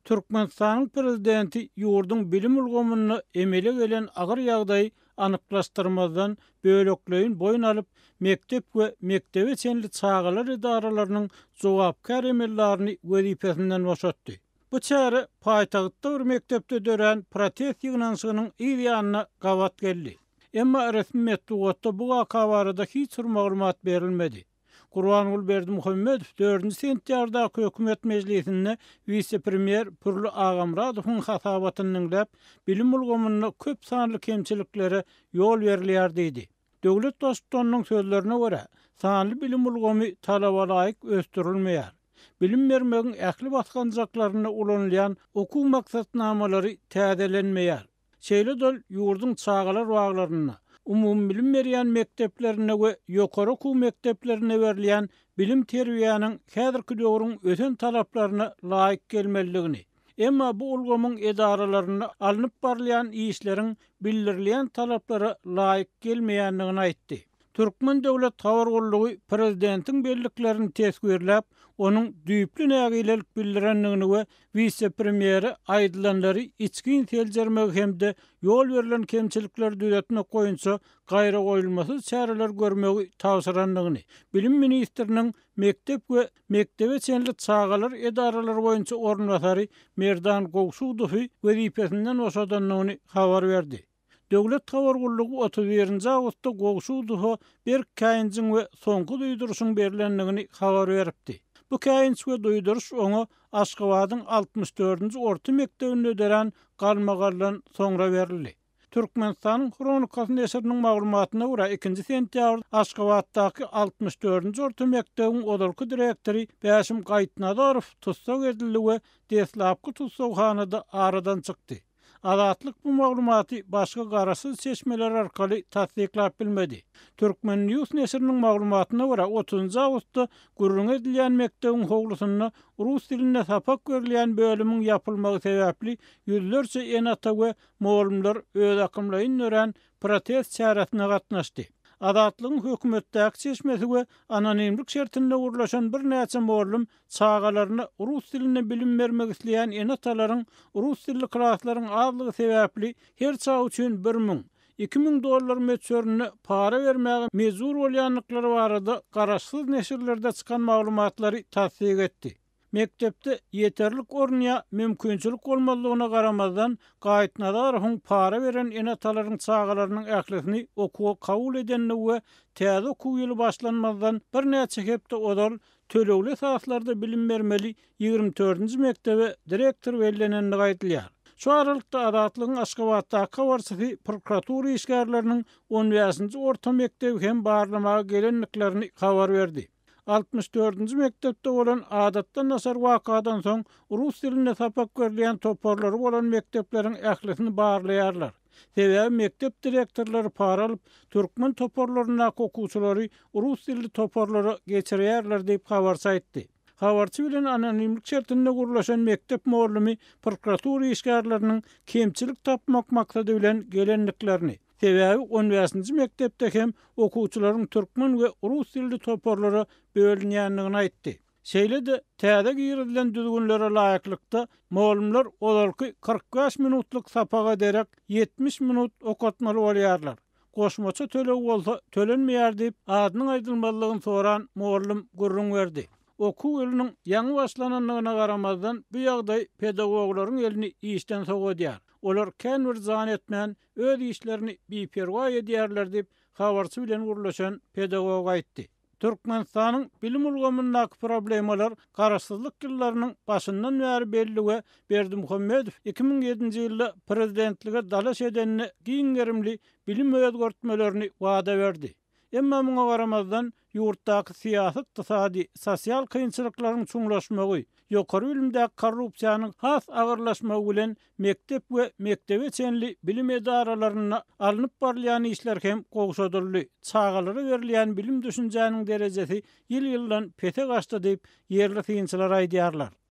Türkmenistanyň prezidenti ýurdun bilim ulgamyny emele gelen agyr ýagdaý anyklaşdyrmazdan bölekleýin boyun alyp mektep we mektebe çenli çağalar idaralarynyň jogapkar emellaryny wezipesinden boşatdy. Bu çäre paýtagtda bir mektepde dören protest ýygnaşygynyň ýaňyna gawat geldi. Emma resmi metbuatda bu waka barada hiç bir maglumat berilmedi. Gurbanuly Berdimuhammedow 4-nji sentýardaky hökümet mejlisinde vice-premier Pürli Agamradowyň hasabatyny dinläp, bilim ulgamyny köp sanly kemçiliklere ýol berilýär diýdi. Döwlet başçysynyň sözlerine görä, sanly bilim ulgamy talaba laýyk ösdürilmeýär. Bilim bermegiň ähli baskanjaklaryna ulanylýan okuw maksatnamalary täzelenmeýär. Şeýle dol ýurdun çağalar waglaryna, umum bilim berýän mekteplerine we ýokary okuw mekteplerine berilýän bilim terbiýanyň häzirki döwrüň öten talaplaryna laýyk gelmeligini, emma bu ulgamyň edaralaryna alınıp barylýan işleriň bildirilýän talaplara laýyk gelmeýändigini aýtdy. Türkmen Döwlet Habar Gullugy prezidentiň belliklerini tesgirläp, onuň düýpli nägilelik bildirenligini we vice-premieri aýdylanlary içki inteljermegi hemde ýol berilen kemçilikler düzeltmek goýunça gaýra goýulmasy çäreler görmegi tawsiranlygyny, bilim ministriniň mektep we mektebe çenli çağalar edaralary boýunça ornwasary Merdan Gowsudowy wezipesinden boşadanlygyny habar berdi. Döwlet Habar Gullugy 31-nji awgustda Gowsudowa bir käýinjiň we soňky duýduruşyň berilenligini habar beripdi. Bu käýinç we duýduruş oňa Aşgabatyň 64-nji orta mektebinde öderen galmagardan soňra berildi. Türkmenistanyň Kronikasy neşriniň maglumatyna görä 2-nji sentýabr Aşgabatdaky 64-nji orta mektebiň odalky direktori Bäşim Gaýtnadarow tutsak edildi we deslapky tutsakhanada aradan çykdy. Adatlyk bu maglumaty başga garaşsyz seçmeler arkaly tasdiklap bilmedi. Türkmen News neşriniň maglumatyna görä 30-njy awgustda gurrun edilýän mektebiň howlusyna rus diline sapak görülýän bölümiň ýapylmagy sebäpli ýüzlerçe enata we mowlumlar öz akymlaryny ören protest çäresine gatnaşdy. Adatlygyň hökümetdäki seçmesi we anonimlik şertinde gurlaşan bir näçe mowlum çağalaryna rus diline bilim bermek isleýän enatalaryň rus dilli klaslaryň azlygy sebäpli her çağ üçin 1000-2000 dollar meçörüne para vermäge mezur bolýanlyklary barada garaşsyz neşirlerde çykan maglumatlary tasdik etdi. Mektepde yeterlik ornýa mümkinçilik bolmalygyna garamazdan Gaýtnadarowyň para beren enatalaryň çağalarynyň ählisini okuwa kabul edenini we täze okuw ýyly başlanmazdan bir näçe hepde odal tölegli esaslarda bilim bermeli 24-nji mektebe direktor bellenenini aýdylýar. Şu aralykda adatlygyň Aşgabatdaky habarçysy prokuratura işgärleriniň 15-nji orta mektebi hem barlamaga gelenliklerini habar berdi. 64-nji mektepde bolan adatdan nasar wakadan soň rus diline sapak görülýän toparlary bolan mektepleriň ählisini barlaýarlar. Sebäbi mektep direktorlary para alyp türkmen toparlaryna okuwçylary rus dilli toparlary geçirýärler diýip habarçy aýtdy. Habarçy bilen anonimlik şertinde gurlaşan mektep mowlumy prokuratura işgärleriniň kemçilik tapmak maksady bilen gelenliklerini, sebäbi 15-nji mektepde hem okuwçylaryň türkmen we rus dilli toparlary bölünýändigini aýtdy. Şeýle-de täze girilen düzgünlere laýyklykda mowlumlar olarky 45 minutlyk sapaga ederek 70 minut okatmaly bolýarlar. Goşmaça töleg bolsa tölenmeýär diýip adynyň aýdylmalygyny soran mowlum gurrun berdi. Okuw ýylynyň ýaňy başlananlygyna garamazdan bu ýagdaý pedagoglaryň elini işden soğudýar. Olar kän bir zan etmän öz işlerini biperwa edýärler diýip habarçy bilen gurlaşan pedagog aýtdy. Türkmenistanyň bilim ulgamyndaky problemalar garaşsyzlyk ýyllarynyň başyndan bäri belli we Berdimuhammedow 2007-nji ýylda prezidentlige dalaş edenine giňerimli bilim özgörtmelerini wada berdi. Emma muňa garamazdan ýurtdaky syýasy, ykdysady, sosial kynçylyklaryň çuňlaşmagy, ýokary bilimdäki korrupsiýanyň has agyrlaşmagy bilen mektep we mektebe çenli bilim edaralaryna alınıp barylýan işler hem gowşadyrly. Çağalara berilýän bilim düşünjäniň derejesi ýyl-ýyldan pete gaçdy diýip ýerli synçylar aýdýarlar.